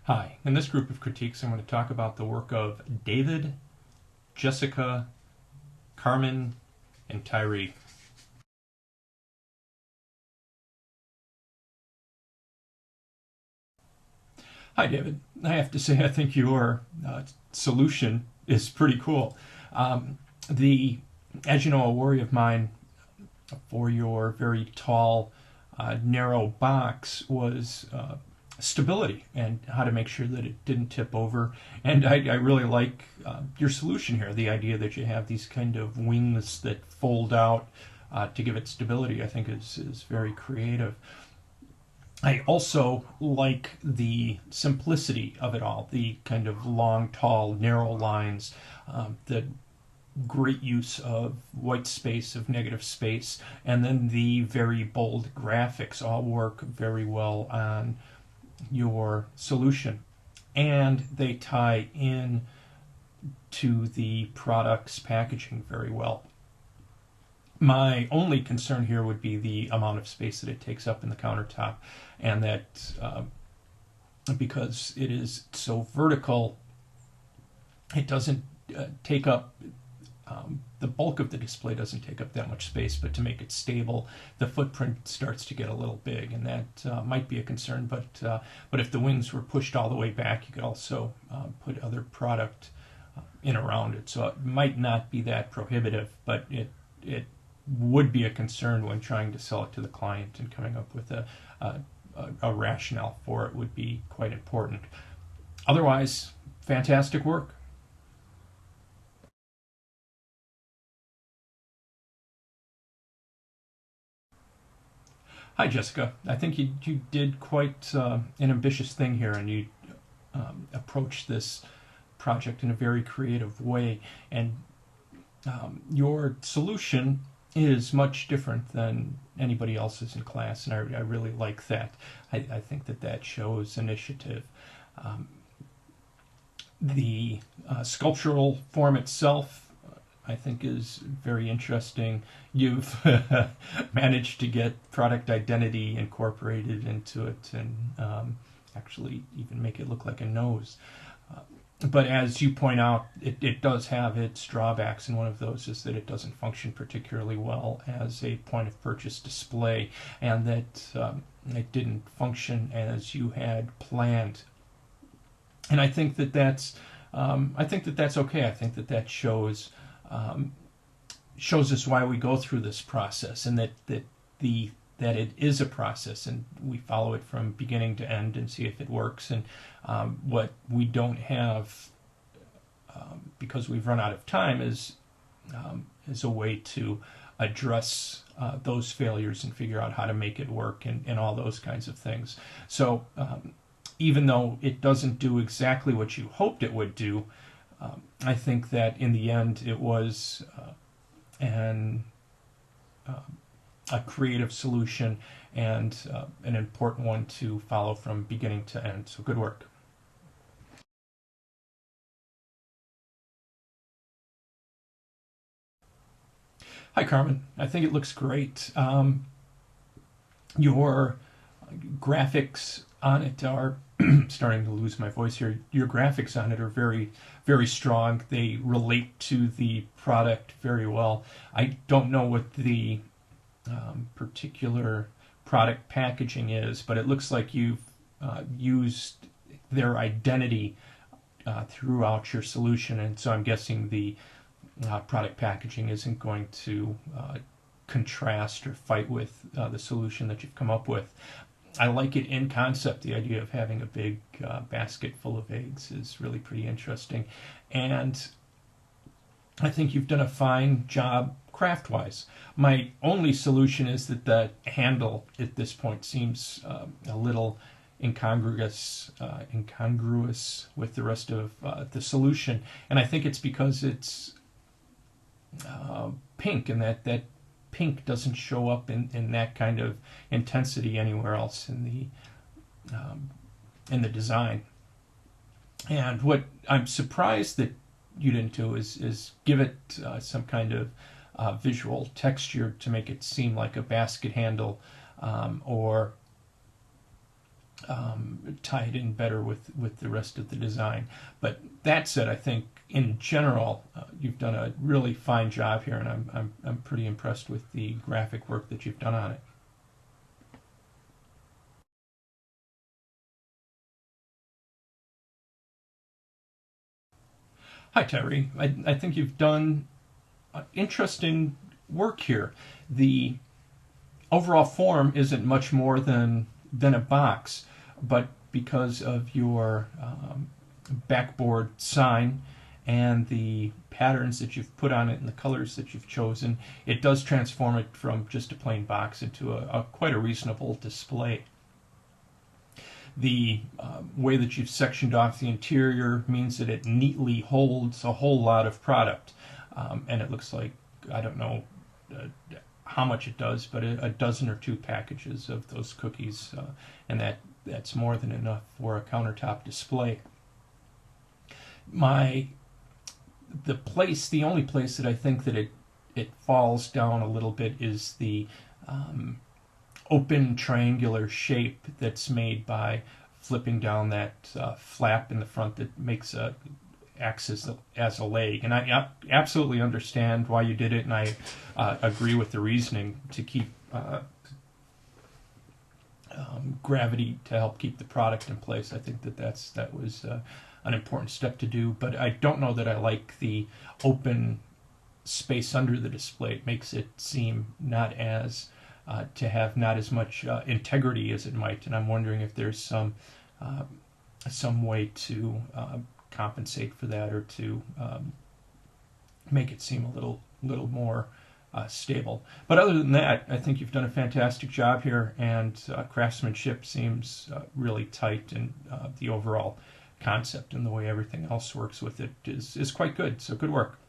Hi, in this group of critiques I'm going to talk about the work of David, Jessica, Carmen, and Tyree. Hi David, I have to say I think your solution is pretty cool. The As you know, a worry of mine for your very tall, narrow box was stability and how to make sure that it didn't tip over. And I really like your solution here, the idea that you have these kind of wings that fold out to give it stability. I think is very creative. I also like the simplicity of it all, the kind of long, tall, narrow lines, the great use of white space, of negative space, and then the very bold graphics all work very well on your solution. And they tie in to the product's packaging very well. My only concern here would be the amount of space that it takes up in the countertop, and that because it is so vertical, it doesn't take up the bulk of the display doesn't take up that much space, but to make it stable, the footprint starts to get a little big, and that might be a concern. But if the wings were pushed all the way back, you could also put other product in around it, so it might not be that prohibitive, but it would be a concern when trying to sell it to the client, and coming up with a rationale for it would be quite important. Otherwise, fantastic work. Hi, Jessica. I think you did quite an ambitious thing here, and you approached this project in a very creative way. And your solution is much different than anybody else's in class, and I really like that. I think that shows initiative. The sculptural form itself, I think, is very interesting. You've managed to get product identity incorporated into it, and actually even make it look like a nose. But as you point out, it does have its drawbacks, and one of those is that it doesn't function particularly well as a point of purchase display, and that it didn't function as you had planned. And I think that that's okay. I think that shows shows us why we go through this process, and that it is a process, and we follow it from beginning to end and see if it works. And what we don't have, because we've run out of time, is a way to address those failures and figure out how to make it work, and all those kinds of things. So even though it doesn't do exactly what you hoped it would do, I think that in the end it was a creative solution, and an important one to follow from beginning to end. So good work. Hi, Carmen. I think it looks great. Your graphics on it are starting to lose my voice here. Your graphics on it are very, very strong. They relate to the product very well. I don't know what the particular product packaging is, but it looks like you've used their identity throughout your solution, and so I'm guessing the product packaging isn't going to contrast or fight with the solution that you've come up with. I like it in concept. The idea of having a big basket full of eggs is really pretty interesting, and I think you've done a fine job craft-wise. My only solution is that the handle at this point seems a little incongruous with the rest of the solution, and I think it's because it's pink, and that pink doesn't show up in that kind of intensity anywhere else in the design. And what I'm surprised that you didn't do is give it some kind of visual texture to make it seem like a basket handle, or tie it in better with the rest of the design. But that said, I think in general you've done a really fine job here, and I'm pretty impressed with the graphic work that you've done on it. Hi, Tyree. I think you've done interesting work here. The overall form isn't much more than a box, but because of your backboard sign and the patterns that you've put on it and the colors that you've chosen, it does transform it from just a plain box into a quite a reasonable display. The way that you've sectioned off the interior means that it neatly holds a whole lot of product, and it looks like, I don't know how much it does, but a dozen or two packages of those cookies, and that's more than enough for a countertop display. The only place that I think that it falls down a little bit is the open triangular shape that's made by flipping down that flap in the front that makes acts as a leg. And I absolutely understand why you did it, and I agree with the reasoning to keep gravity to help keep the product in place. I think that was an important step to do, but I don't know that I like the open space under the display. It makes it seem not as to have not as much integrity as it might, and I'm wondering if there's some way to compensate for that, or to make it seem a little more stable. But other than that, I think you've done a fantastic job here, and craftsmanship seems really tight, and the overall concept and the way everything else works with it is quite good. So good work.